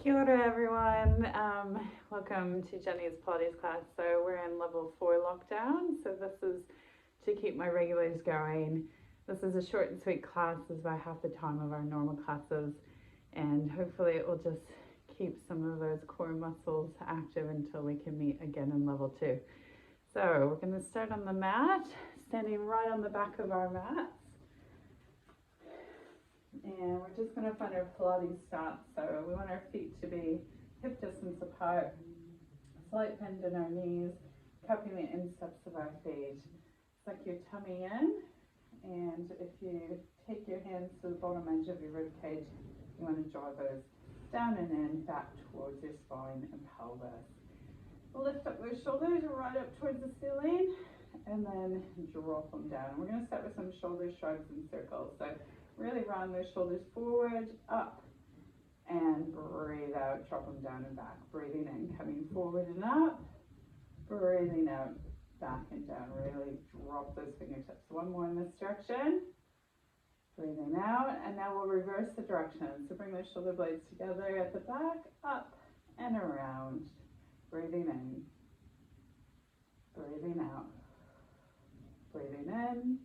Kia ora everyone. Welcome to Jenny's Pilates class. So we're in level 4 lockdown. So this is to keep my regulars going. This is a short and sweet class. This is about half the time of our normal classes. And hopefully it will just keep some of those core muscles active until we can meet again in level 2. So we're going to start on the mat, standing right on the back of our mats. And we're just going to find our Pilates stance. So we want our feet to be hip distance apart, slight bend in our knees, cupping the insteps of our feet. Suck your tummy in, and if you take your hands to the bottom edge of your rib cage, you want to draw those down and in, back towards your spine and pelvis. Lift up those shoulders right up towards the ceiling, and then drop them down. We're going to start with some shoulder shrugs and circles. So really round those shoulders forward, up, and breathe out, drop them down and back. Breathing in, coming forward and up, breathing out, back and down. Really drop those fingertips. One more in this direction. Breathing out, and now we'll reverse the direction. So bring those shoulder blades together at the back, up and around. Breathing in, breathing out, breathing in.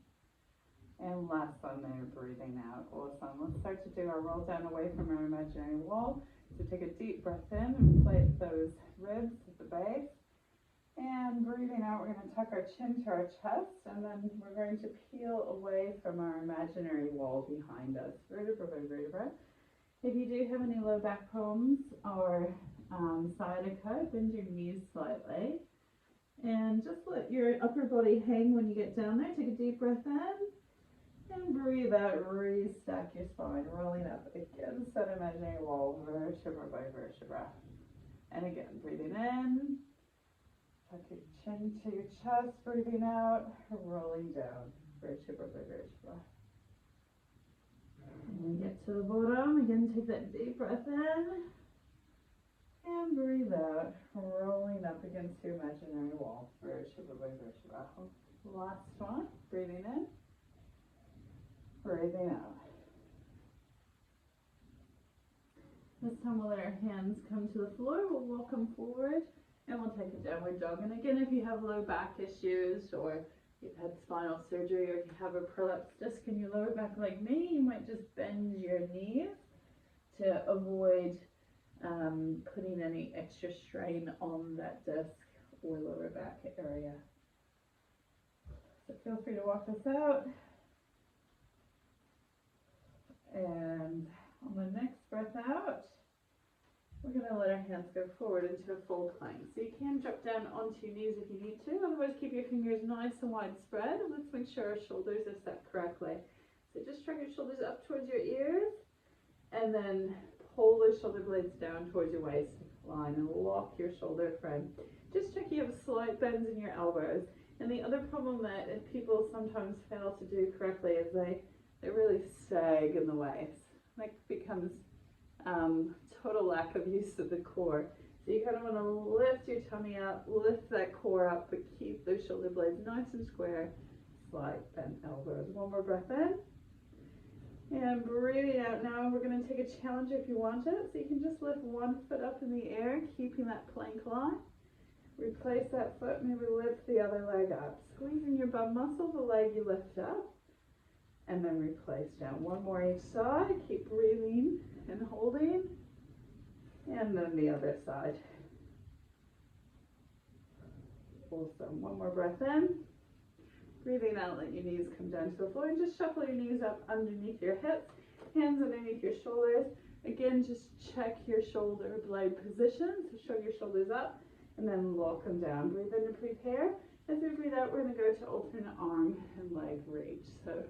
And last one there, breathing out. Awesome. Let's start to do our roll down away from our imaginary wall. So take a deep breath in, inflate those ribs at the base. And breathing out, we're going to tuck our chin to our chest, and then we're going to peel away from our imaginary wall behind us. Vertebra by vertebra. If you do have any low back problems or sciatica, bend your knees slightly. And just let your upper body hang when you get down there. Take a deep breath in. And breathe out, restack your spine, rolling up against that imaginary wall, vertebra by vertebra. And again, breathing in, tuck your chin to your chest, breathing out, rolling down, vertebra by vertebra. And we get to the bottom, again, take that deep breath in, and breathe out, rolling up against your imaginary wall, vertebra by vertebra. Last one, breathing in. Breathing out. This time we'll let our hands come to the floor. We'll walk them forward and we'll take a downward dog. And again, if you have low back issues or you've had spinal surgery or you have a prolapsed disc in your lower back like me, you might just bend your knees to avoid putting any extra strain on that disc or lower back area. So feel free to walk this out. And on the next breath out, we're going to let our hands go forward into a full plank. So you can drop down onto your knees if you need to, otherwise keep your fingers nice and widespread. And let's make sure our shoulders are set correctly. So just drag your shoulders up towards your ears, and then pull the shoulder blades down towards your waistline and lock your shoulder frame. Just check you have slight bends in your elbows. And the other problem that people sometimes fail to do correctly is they really sag in the waist. That becomes total lack of use of the core. So you kind of want to lift your tummy up, lift that core up, but keep those shoulder blades nice and square, slight bent elbows. One more breath in. And breathing out. Now we're going to take a challenge if you want it. So you can just lift one foot up in the air, keeping that plank line. Replace that foot, maybe lift the other leg up. Squeezing your bum muscle, the leg you lift up. And then replace down. One more each side. Keep breathing and holding. And then the other side. Awesome. One more breath in. Breathing out, let your knees come down to the floor. And just shuffle your knees up underneath your hips. Hands underneath your shoulders. Again, just check your shoulder blade position. So show your shoulders up. And then lock them down. Breathe in and prepare. As we breathe out, we're going to go to alternate arm and leg reach. So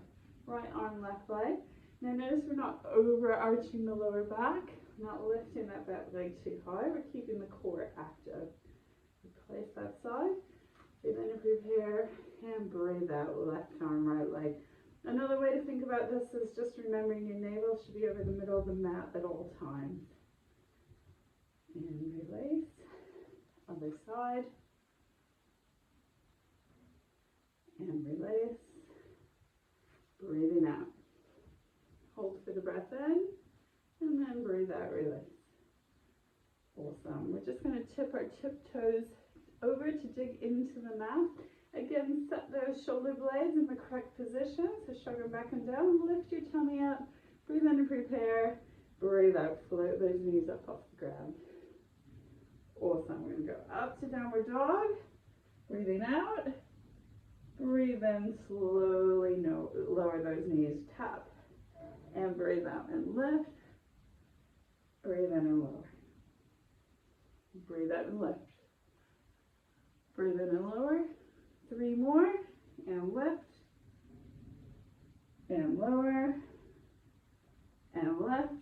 right arm, left leg. Now notice we're not overarching the lower back, we're not lifting that back leg too high, we're keeping the core active. Replace that side, breathe in and prepare, and breathe out, left arm, right leg. Another way to think about this is just remembering your navel should be over the middle of the mat at all times. And release, other side, and release. Breathing out. Hold for the breath in, and then breathe out, release. Awesome. We're just going to tip our tiptoes over to dig into the mat. Again, set those shoulder blades in the correct position. So shrug them back and down. Lift your tummy up. Breathe in and prepare. Breathe out. Float those knees up off the ground. Awesome. We're going to go up to downward dog. Breathing out. Breathe in. Slowly lower those knees. Tap. And breathe out and lift. Breathe in and lower. Breathe out and lift. Breathe in and lower. 3 more. And lift. And lower. And lift.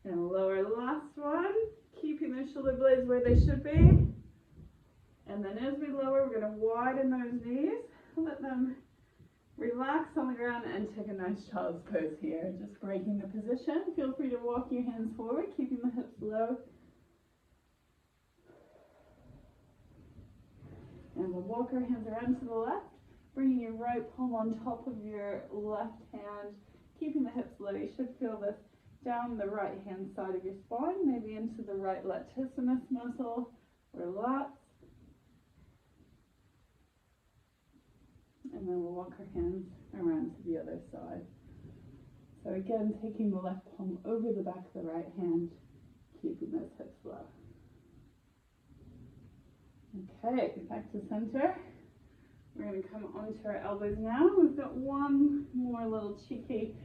And lower. Last one. Keeping those shoulder blades where they should be. And then as we lower, we're going to widen those knees. Let them relax on the ground and take a nice child's pose here. Just breaking the position. Feel free to walk your hands forward, keeping the hips low. And we'll walk our hands around to the left, bringing your right palm on top of your left hand, keeping the hips low. You should feel this down the right hand side of your spine, maybe into the right latissimus muscle. Relax. And then we'll walk our hands around to the other side. So again, taking the left palm over the back of the right hand, keeping those hips low. Okay, back to center. We're going to come onto our elbows now. We've got one more little cheeky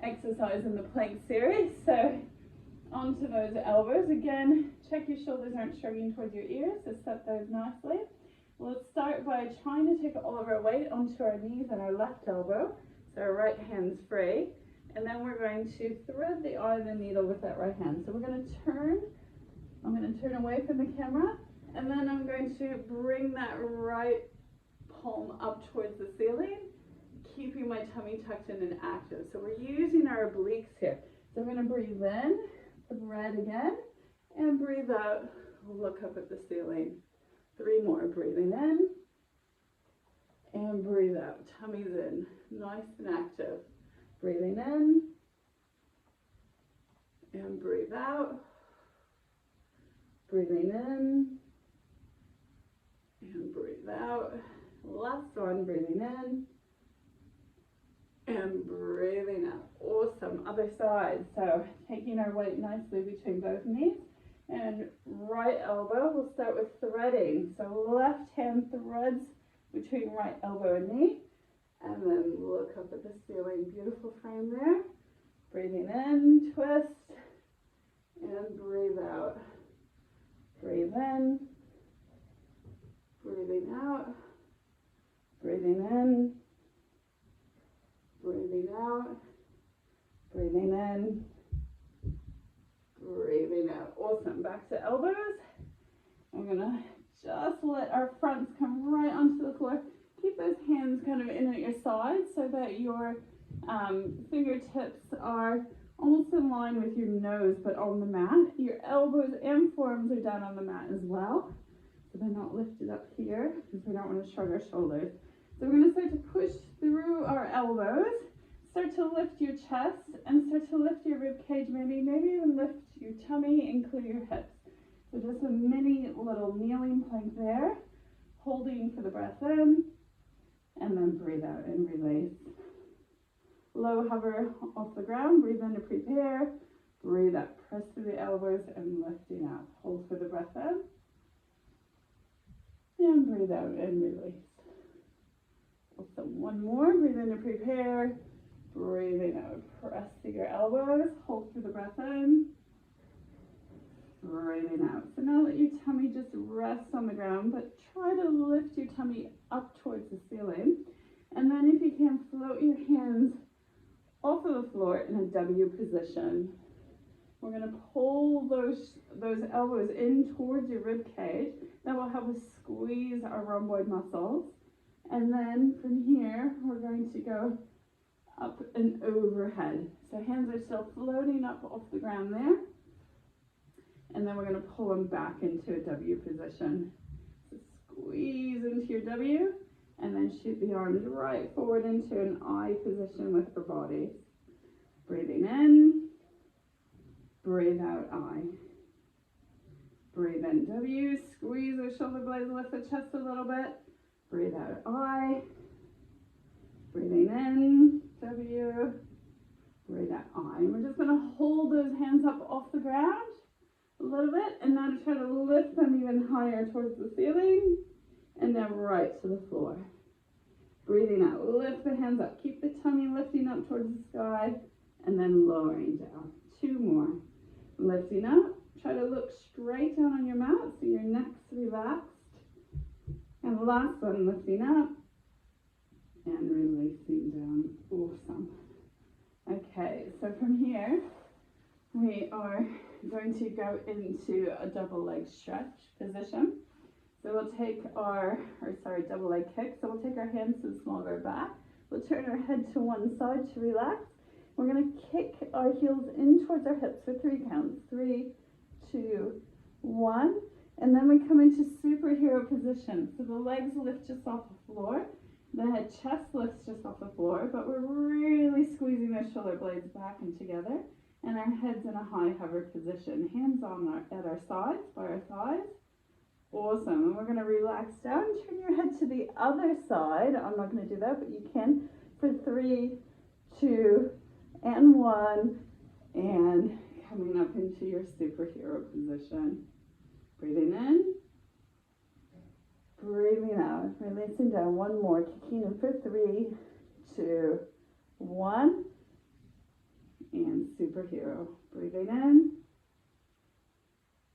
exercise in the plank series. So onto those elbows. Again, check your shoulders aren't shrugging towards your ears, so set those nicely. Let's start by trying to take all of our weight onto our knees and our left elbow. So our right hand's free. And then we're going to thread the eye of the needle with that right hand. So we're going to turn. I'm going to turn away from the camera. And then I'm going to bring that right palm up towards the ceiling, keeping my tummy tucked in and active. So we're using our obliques here. So I'm going to breathe in, thread again, and breathe out, look up at the ceiling. 3 more, breathing in, and breathe out. Tummy's in, nice and active. Breathing in, and breathe out. Breathing in, and breathe out. Last one, breathing in and breathing out. Awesome. Other side. So taking our weight nicely between both knees and right elbow. We'll start with threading. So left hand threads between right elbow and knee. And then look up at the ceiling. Beautiful frame there. Breathing in, twist, and breathe out. Breathe in. Breathing out, breathing in, breathing out, breathing in, breathing out. Awesome. Back to elbows. I'm going to just let our fronts come right onto the floor. Keep those hands kind of in at your sides so that your fingertips are almost in line with your nose but on the mat. Your elbows and forearms are down on the mat as well. So they're not lifted up here because we don't want to shrug our shoulders. So we're going to start to push through our elbows, start to lift your chest and start to lift your rib cage, maybe even lift your tummy and clear your hips. So just a mini little kneeling plank there, holding for the breath in, and then breathe out and release. Low hover off the ground, breathe in to prepare, breathe out, press through the elbows and lifting out. Hold for the breath in. And breathe out and release. Awesome. One more. Breathe in to prepare. Breathing out. Press through your elbows. Hold through the breath in. Breathing out. So now let your tummy just rest on the ground, but try to lift your tummy up towards the ceiling. And then if you can, float your hands off of the floor in a W position. We're going to pull those elbows in towards your rib cage. That will help us squeeze our rhomboid muscles. And then from here, we're going to go up and overhead. So hands are still floating up off the ground there. And then we're going to pull them back into a W position. So squeeze into your W, and then shoot the arms right forward into an I position with the body. Breathing in. Breathe out, I. Breathe in, W. Squeeze the shoulder blades, lift the chest a little bit. Breathe out, I. Breathing in, W. Breathe out, I. And we're just going to hold those hands up off the ground a little bit, and now try to lift them even higher towards the ceiling, and then right to the floor. Breathing out, lift the hands up. Keep the tummy lifting up towards the sky, and then lowering down. 2 more. Lifting up. Try to look straight down on your mat so your neck's relaxed. And last one, lifting up and releasing down. Awesome. Okay, so from here, we are going to go into a double leg stretch position. So we'll take double leg kick. So we'll take our hands to the small of our back. We'll turn our head to one side to relax. We're going to kick our heels in towards our hips for 3 counts. 3, 2, 1. And then we come into superhero position. So the legs lift just off the floor. The head chest lifts just off the floor, but we're really squeezing those shoulder blades back and together. And our head's in a high hover position. Hands on at our sides, by our thighs. Awesome. And we're going to relax down. Turn your head to the other side. I'm not going to do that, but you can for 3, 2, and 1. And coming up into your superhero position. Breathing in. Breathing out. Releasing down. 1 more. Kicking in for 3, 2, 1. And superhero. Breathing in.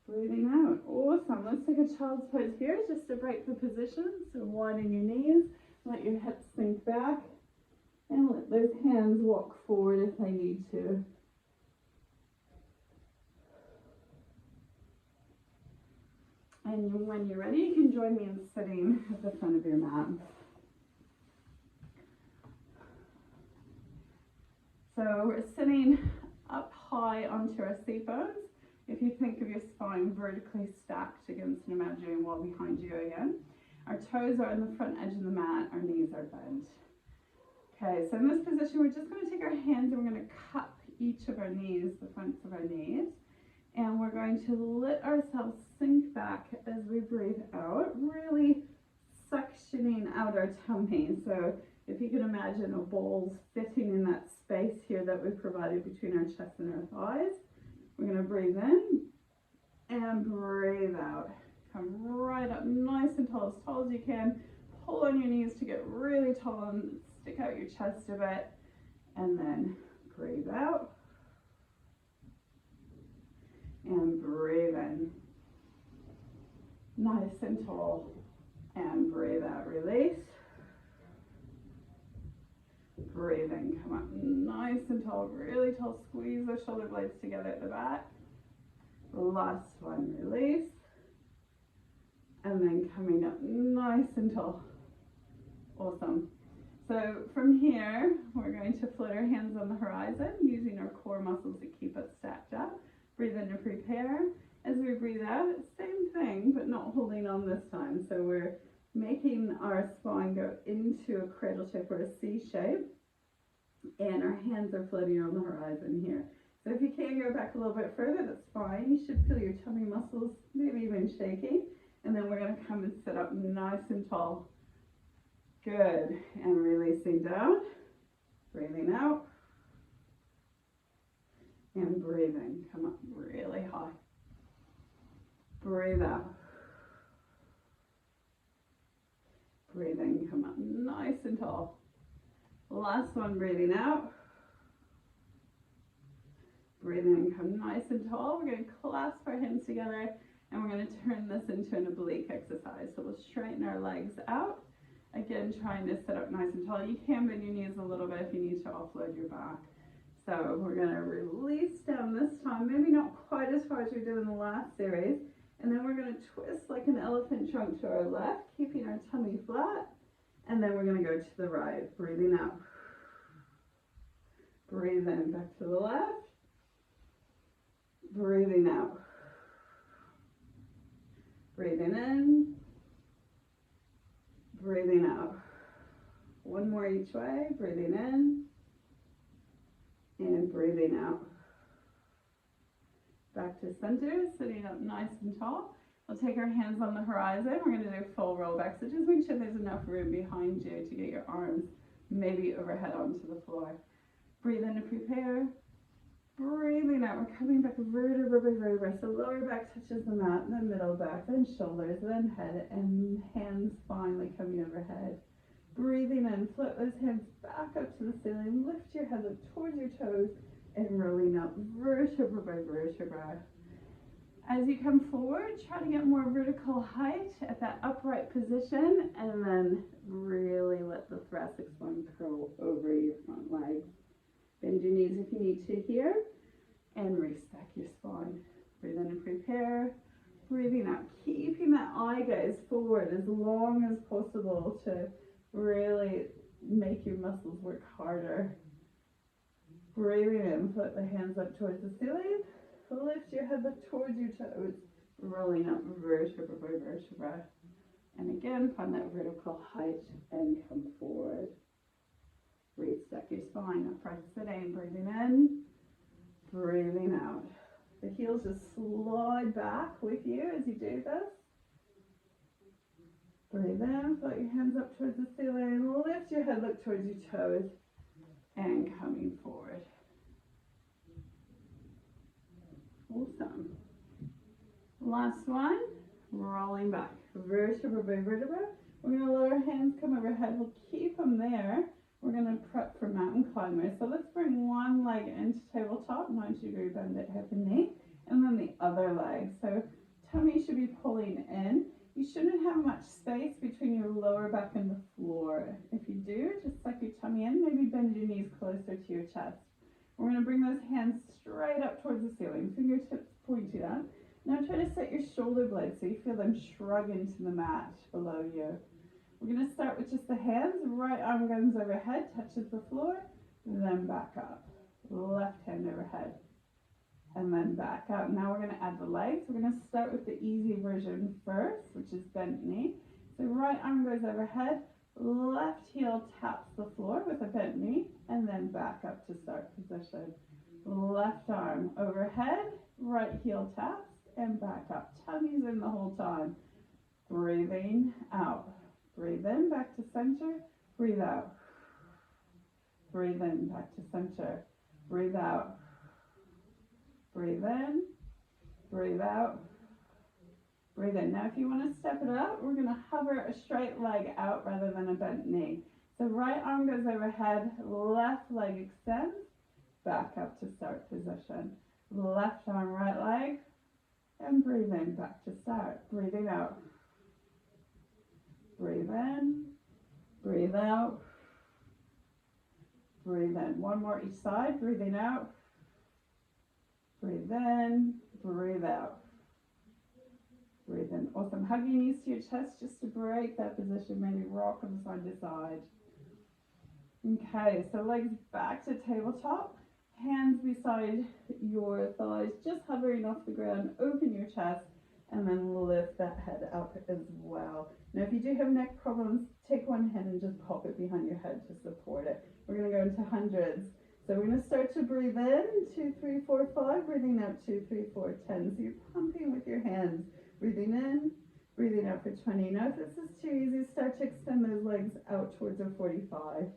Breathing out. Awesome. Let's take a child's pose here just to break the position. So widen your knees. Let your hips sink back. And let those hands walk forward if they need to. And when you're ready, you can join me in sitting at the front of your mat. So we're sitting up high onto our seat bones. If you think of your spine vertically stacked against an imaginary wall behind you again. Our toes are on the front edge of the mat, our knees are bent. Okay, so in this position, we're just going to take our hands and we're going to cup each of our knees, the fronts of our knees. And we're going to let ourselves sink back as we breathe out, really suctioning out our tummy. So if you can imagine a bowl's fitting in that space here that we've provided between our chest and our thighs. We're going to breathe in and breathe out. Come right up nice and tall as you can. Pull on your knees to get really tall and stick out your chest a bit. And then breathe out. And breathe in. Nice and tall. And breathe out. Release. Breathe in. Come up nice and tall. Really tall. Squeeze those shoulder blades together at the back. Last one. Release. And then coming up nice and tall. Awesome. So from here, we're going to float our hands on the horizon using our core muscles to keep us stacked up. Breathe in to prepare. As we breathe out, same thing, but not holding on this time. So we're making our spine go into a cradle shape or a C shape. And our hands are floating on the horizon here. So if you can go back a little bit further, that's fine. You should feel your tummy muscles maybe even shaking. And then we're going to come and sit up nice and tall. Good. And releasing down. Breathing out. And breathing. Come up really high. Breathe out. Breathing. Come up nice and tall. Last one. Breathing out. Breathing in. Come nice and tall. We're going to clasp our hands together. And we're going to turn this into an oblique exercise. So we'll straighten our legs out. Again, trying to sit up nice and tall. You can bend your knees a little bit if you need to offload your back. So we're going to release down this time. Maybe not quite as far as we did in the last series. And then we're going to twist like an elephant trunk to our left, keeping our tummy flat. And then we're going to go to the right. Breathing out. Breathe in. Back to the left. Breathing out. Breathing in, breathing out. One more each way, breathing in, and breathing out. back to center, sitting up nice and tall. We'll take our hands on the horizon. We're going to do full roll back. So just make sure there's enough room behind you to get your arms maybe overhead onto the floor. Breathe in to prepare. Breathing out. We're coming back vertebra by vertebra. So lower back touches the mat, then middle back, then shoulders, then head, and hands finally coming overhead. Breathing in, flip those hands back up to the ceiling. Lift your head up towards your toes and rolling up vertebra by vertebra. As you come forward, try to get more vertical height at that upright position, and then really let the thoracic spine curl over your front legs. Bend your knees if you need to here, and restack your spine. Breathe in and prepare. Breathing out, keeping that eye gaze forward as long as possible to really make your muscles work harder. Breathing in, flip the hands up towards the ceiling. Lift your head up towards your toes, rolling up vertebra by vertebra. And again, find that vertical height and come forward. Restack your spine, upright sitting, breathing in, breathing out. The heels just slide back with you as you do this. Breathe in, put your hands up towards the ceiling, lift your head, look towards your toes, and coming forward. Awesome. Last one, rolling back, vertebra by vertebra. We're going to let our hands come overhead. We'll keep them there. We're going to prep for mountain climbers. So let's bring one leg into tabletop, 90-degree bend at hip and knee, and then the other leg. So tummy should be pulling in. You shouldn't have much space between your lower back and the floor. If you do, just suck your tummy in, maybe bend your knees closer to your chest. We're going to bring those hands straight up towards the ceiling, fingertips pointed up. Now try to set your shoulder blades so you feel them shrug into the mat below you. We're going to start with just the hands. Right arm goes overhead, touches the floor, then back up. Left hand overhead, and then back up. Now we're going to add the legs. We're going to start with the easy version first, which is bent knee. So right arm goes overhead, left heel taps the floor with a bent knee, and then back up to start position. Left arm overhead, right heel taps, and back up. Tummy's in the whole time. Breathing out. Breathe in, back to center. Breathe out. Breathe in, back to center. Breathe out. Breathe in. Breathe out. Breathe in. Now if you want to step it up, we're going to hover a straight leg out rather than a bent knee. So right arm goes overhead, left leg extends, back up to start position. Left arm, right leg, and breathe in, back to start. Breathing out. Breathe in, breathe out, breathe in. One more each side, breathing out, breathe in, breathe out, breathe in. Awesome. Hug your knees to your chest just to break that position, maybe rock them side to side. Okay, so legs back to tabletop, hands beside your thighs, just hovering off the ground. Open your chest and then lift that head up as well. Now if you do have neck problems, take one hand and just pop it behind your head to support it. We're going to go into hundreds. So we're going to start to breathe in, 2, 3, 4, 5, breathing out, 2, 3, 4, 10. So you're pumping with your hands, breathing in, breathing out for 20. Now if this is too easy, start to extend those legs out towards a 45.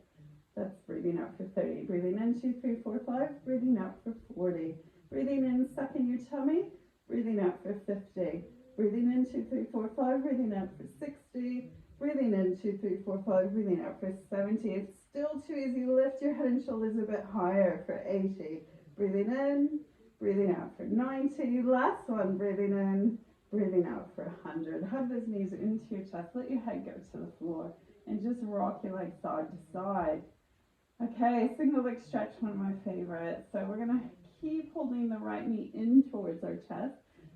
That's breathing out for 30. Breathing in, 2, 3, 4, 5, breathing out for 40. Breathing in, suck in your tummy, breathing out for 50. Breathing in, 2, 3, 4, 5, breathing out for 60. Breathing in, 2, 3, 4, 5, breathing out for 70. If it's still too easy, lift your head and shoulders a bit higher for 80. Breathing in, breathing out for 90. Last one, breathing in, breathing out for 100. Hug those knees into your chest. Let your head go to the floor and just rock your legs side to side. Okay, single leg stretch, one of my favorites. So we're going to keep holding the right knee in towards our chest.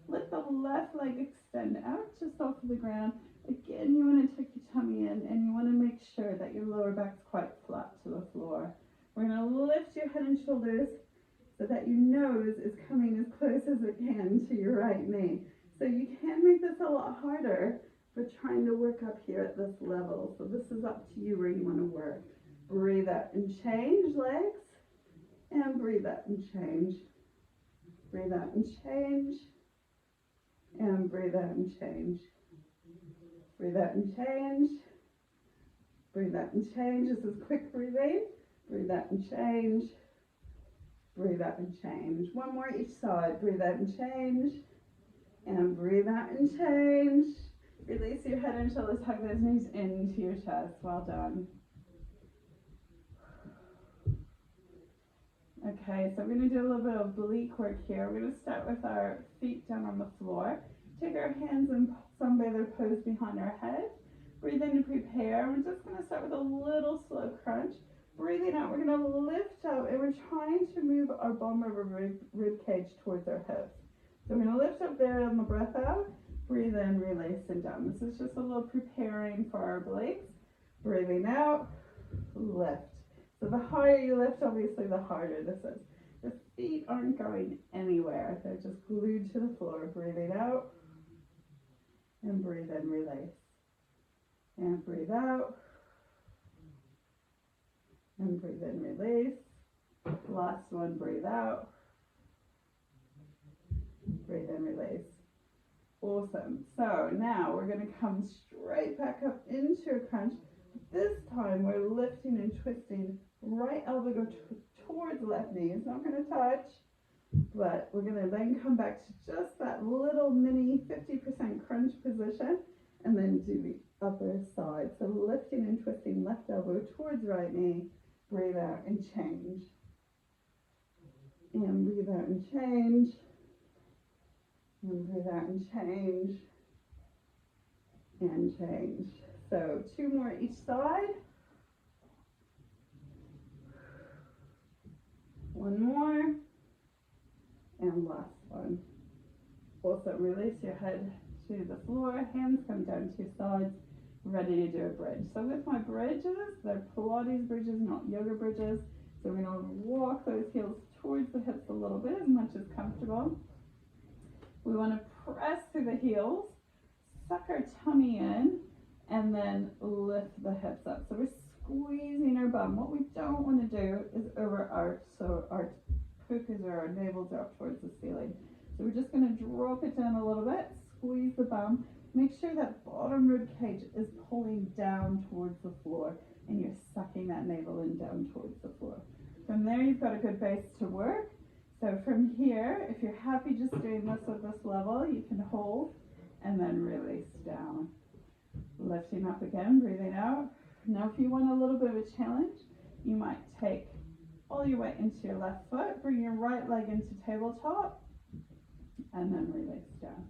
Let the left leg extend out just off of the ground. Again, you want to tuck your tummy in and you want to make sure that your lower back's quite flat to the floor. We're going to lift your head and shoulders so that your nose is coming as close as it can to your right knee. So you can make this a lot harder for trying to work up here at this level. So this is up to you where you want to work. Breathe out and change legs, and breathe out and change. breathe out and change, and breathe out and change. Breathe out and change. Breathe out and change. This is quick breathing. Breathe out and change. Breathe out and change. One more each side. Breathe out and change. And breathe out and change. Release your head and shoulders. Hug those knees into your chest. Well done. Okay, so we're going to do a little bit of oblique work here. We're going to start with our feet down on the floor. Take our hands in sunbather pose behind our head. Breathe in to prepare. We're just going to start with a little slow crunch. Breathing out, we're going to lift up, and we're trying to move our bum of our rib cage towards our hips. So we're going to lift up there on the breath out. Breathe in, release, and down. This is just a little preparing for our obliques. Breathing out, lift. So the higher you lift, obviously, the harder this is. The feet aren't going anywhere. They're just glued to the floor. Breathing out, and breathe in, release. And breathe out, and breathe in, release. Last one, breathe out. Breathe in, release. Awesome. So now we're going to come straight back up into a crunch. This time we're lifting and twisting. Right elbow go towards left knee. It's not going to touch, but we're going to then come back to just that little mini 50% crunch position, and then do the upper side. So lifting and twisting left elbow towards right knee. Breathe out and change. And breathe out and change. And breathe out and change. And change. So 2 more each side. 1 more. And last one. Also release your head to the floor. Hands come down to your sides. Ready to do a bridge. So with my bridges, they're Pilates bridges, not yoga bridges. So we're going to walk those heels towards the hips a little bit, as much as comfortable. We want to press through the heels, suck our tummy in, and then lift the hips up. So we're squeezing our bum. What we don't want to do is overarch, so our pukas or our navel drop towards the ceiling. So we're just going to drop it down a little bit, squeeze the bum. Make sure that bottom rib cage is pulling down towards the floor, and you're sucking that navel in down towards the floor. From there, you've got a good base to work. So from here, if you're happy just doing this at this level, you can hold and then release down. Lifting up again, breathing out. Now, if you want a little bit of a challenge, you might take all your weight into your left foot, bring your right leg into tabletop, and then release down.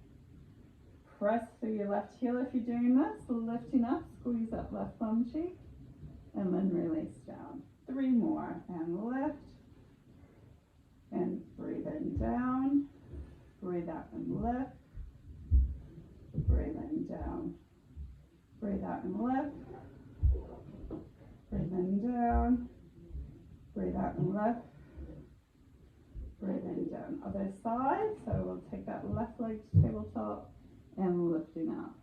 Press through your left heel if you're doing this, lifting up, squeeze that left bum cheek, and then release down. 3 more, and lift, and breathe in down, breathe out and lift, breathe in down, breathe out and lift, breathe in down, breathe out and lift, breathe in down. Other side, so we'll take that left leg to tabletop, and lifting up.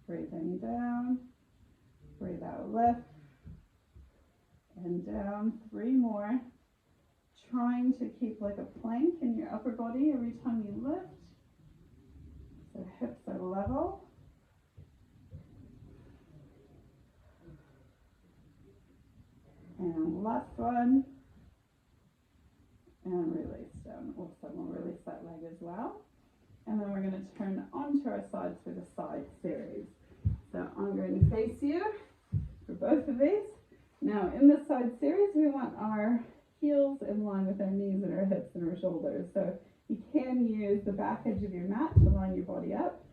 Breathe in down, breathe out, lift, and down. 3 more. Trying to keep like a plank in your upper body every time you lift. So hips are level. And last one. And release down. Also, we'll release that leg as well. And then we're going to turn onto our sides for the side series. So I'm going to face you for both of these. Now in the side series, we want our heels in line with our knees and our hips and our shoulders. So you can use the back edge of your mat to line your body up.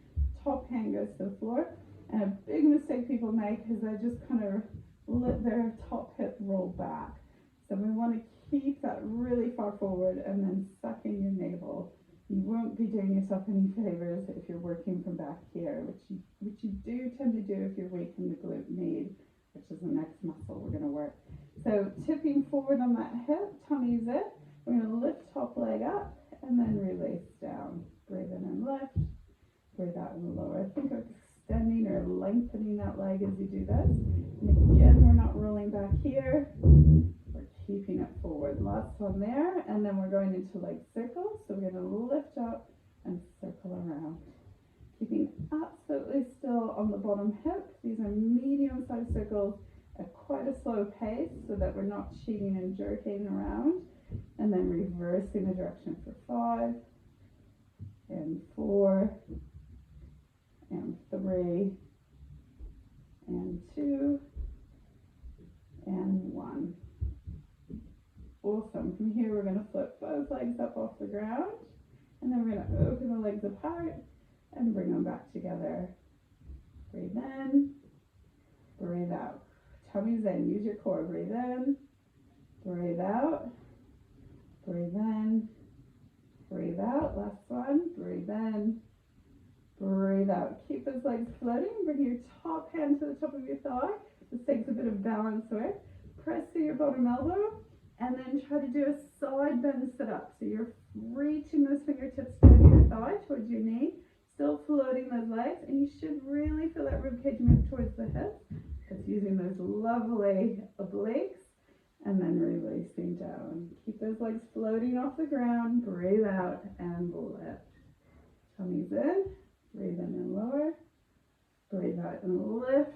Top hand goes to the floor. And a big mistake people make is they just kind of let their top hip roll back. So we want to keep that really far forward and then suck in your navel. You won't be doing yourself any favors if you're working from back here, which you do tend to do if you're weak in the glute med, which is the next muscle we're going to work. So tipping forward on that hip, tummy's in. We're going to lift top leg up and then release down. Breathe in and lift. Breathe out and lower. Think of extending or lengthening that leg as you do this. And again, we're not rolling back here. We're keeping it forward. Last one there, and then we're going into leg circles. So we're going to lift up and circle around. Keeping absolutely still on the bottom hip. These are medium-sized circles at quite a slow pace so that we're not cheating and jerking around. And then reversing the direction for 5 and 4 and 3 and 2 and 1. Awesome. From here we're going to flip both legs up off the ground, and then we're going to open the legs apart and bring them back together. Breathe in, breathe out. Tummy's in. Use your core. Breathe in, breathe out, breathe in, breathe out. Last one. Breathe in, breathe out. Keep those legs floating. Bring your top hand to the top of your thigh. This takes a bit of balance work. Press through your bottom elbow, and then try to do a side bend sit up. So you're reaching those fingertips down your thigh towards your knee, still floating those legs, and you should really feel that ribcage move towards the hips. It's using those lovely obliques, and then releasing down. Keep those legs floating off the ground. Breathe out and lift. Tummy's in. Breathe in and lower. Breathe out and lift.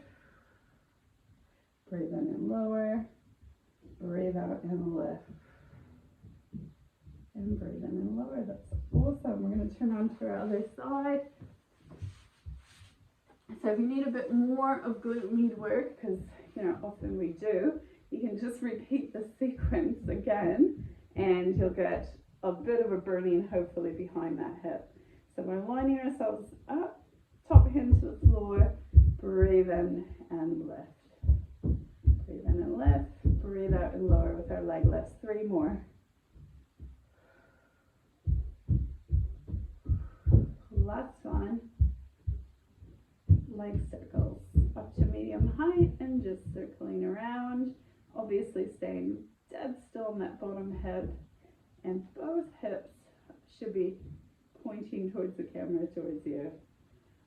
Breathe in and lower. Breathe out and lift. And breathe in and lower. That's awesome. We're going to turn on to our other side. So if you need a bit more of glute med work, because often we do, you can just repeat the sequence again, and you'll get a bit of a burning hopefully behind that hip. So we're lining ourselves up, top hand to the floor, breathe in and lift. Breathe in and lift, breathe out and lower with our leg lifts. 3 more. Last one. Leg circles up to medium height and just circling around, obviously staying dead still on that bottom hip, and both hips should be pointing towards the camera, towards you.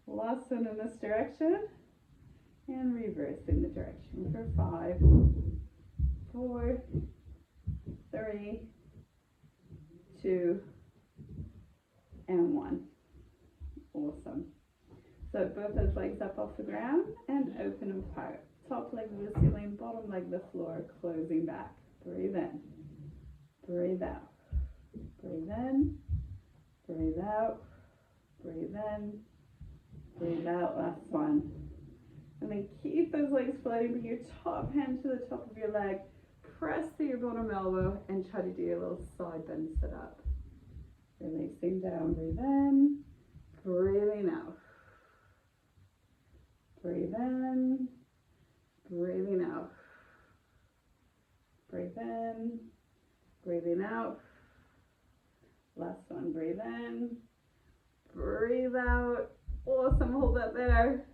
Last one in this direction, and reversing the direction for 5, 4, 3, 2 and 1. Awesome. So both those legs up off the ground and open and apart. Top leg to the ceiling, bottom leg to the floor, closing back. Breathe in, breathe out, breathe in, breathe out, breathe in, breathe out. Last one. And then keep those legs floating. Bring your top hand to the top of your leg. Press through your bottom elbow and try to do a little side bend sit up. Releasing down. Breathe in, breathing out. Breathe in, breathing out. Breathe in, breathing out. Last one, breathe in, breathe out. Awesome, hold that there.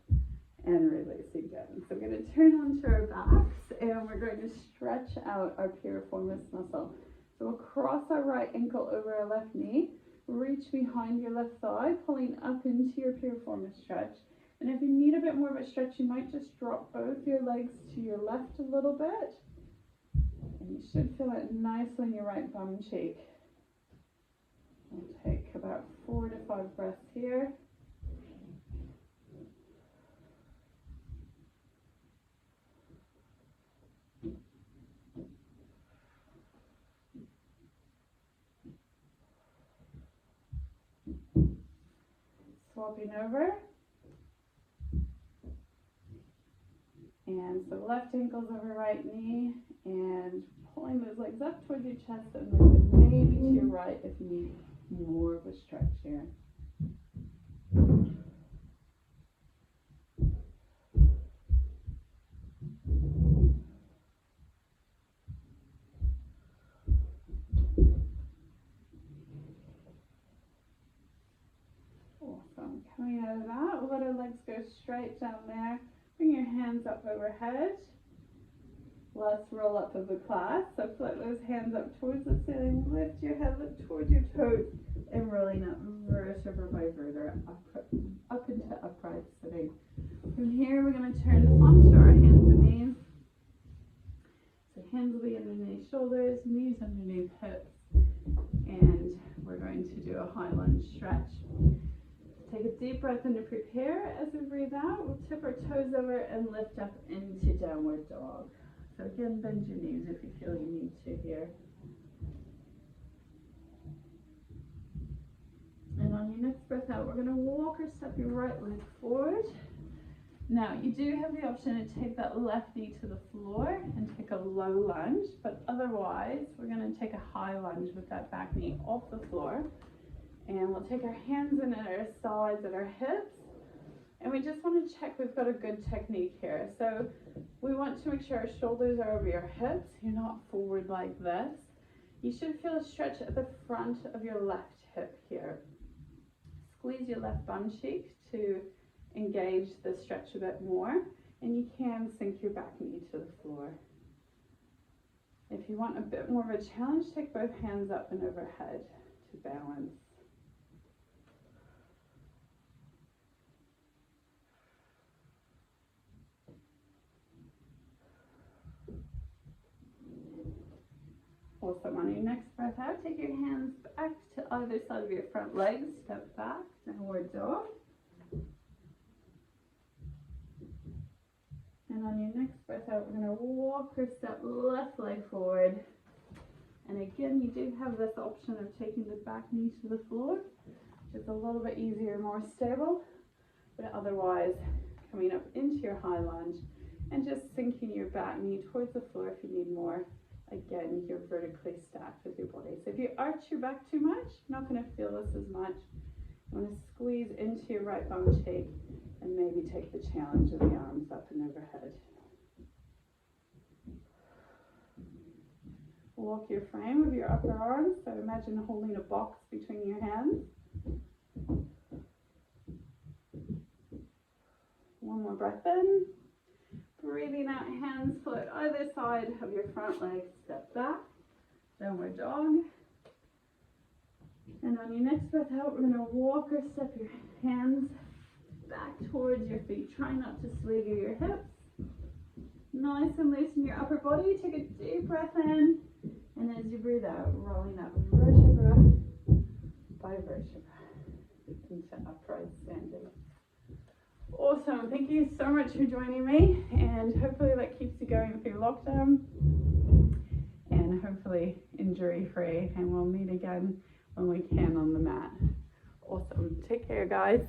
And releasing down. So we're going to turn onto our backs, and we're going to stretch out our piriformis muscle. So we'll cross our right ankle over our left knee, reach behind your left thigh, pulling up into your piriformis stretch. And if you need a bit more of a stretch, you might just drop both your legs to your left a little bit. And you should feel it nicely in your right bum cheek. We'll take about 4 to 5 breaths here. Swapping over. And so left ankle's over right knee, and pulling those legs up towards your chest, and then maybe to your right if you need more of a stretch here. Awesome. Coming out of that, we'll let our legs go straight down there. Bring your hands up overhead. Let's roll up of the class. So flip those hands up towards the ceiling. Lift your head, look towards your toes, and rolling up vertebra by vertebra up into upright sitting. From here, we're going to turn onto our hands and knees. So hands will be underneath shoulders. a high lunge stretch. Take a deep breath in to prepare. As we breathe out, we'll tip our toes over and lift up into downward dog. So again, bend your knees if you feel you need to here. And on your next breath out, we're going to walk or step your right leg forward. Now, you do have the option to take that left knee to the floor and take a low lunge, but otherwise, we're going to take a high lunge with that back knee off the floor. And we'll take our hands in at our sides of our hips. And we just want to check we've got a good technique here. So we want to make sure our shoulders are over your hips. You're not forward like this. You should feel a stretch at the front of your left hip here. Squeeze your left bum cheek to engage the stretch a bit more. And you can sink your back knee to the floor. If you want a bit more of a challenge, take both hands up and overhead to balance. Awesome. On your next breath out, take your hands back to either side of your front legs. Step back, downward dog. And on your next breath out, we're going to walk or step left leg forward. And again, you do have this option of taking the back knee to the floor, which is a little bit easier, more stable. But otherwise, coming up into your high lunge and just sinking your back knee towards the floor if you need more. Again, you're vertically stacked with your body. So if you arch your back too much, you're not going to feel this as much. You want to squeeze into your right bum cheek and maybe take the challenge of the arms up and overhead. Walk your frame with your upper arms. So imagine holding a box between your hands. One more breath in. Breathing out, hands float either side of your front leg. Step back, downward dog. And on your next breath out, we're going to walk or step your hands back towards your feet. Try not to swagger your hips. Nice and loosen your upper body. Take a deep breath in. And as you breathe out, rolling up vertebra by vertebra into upright standing. Awesome. Thank you so much for joining me, and hopefully that keeps you going through lockdown and hopefully injury free, and we'll meet again when we can on the mat. Awesome. Take care, guys.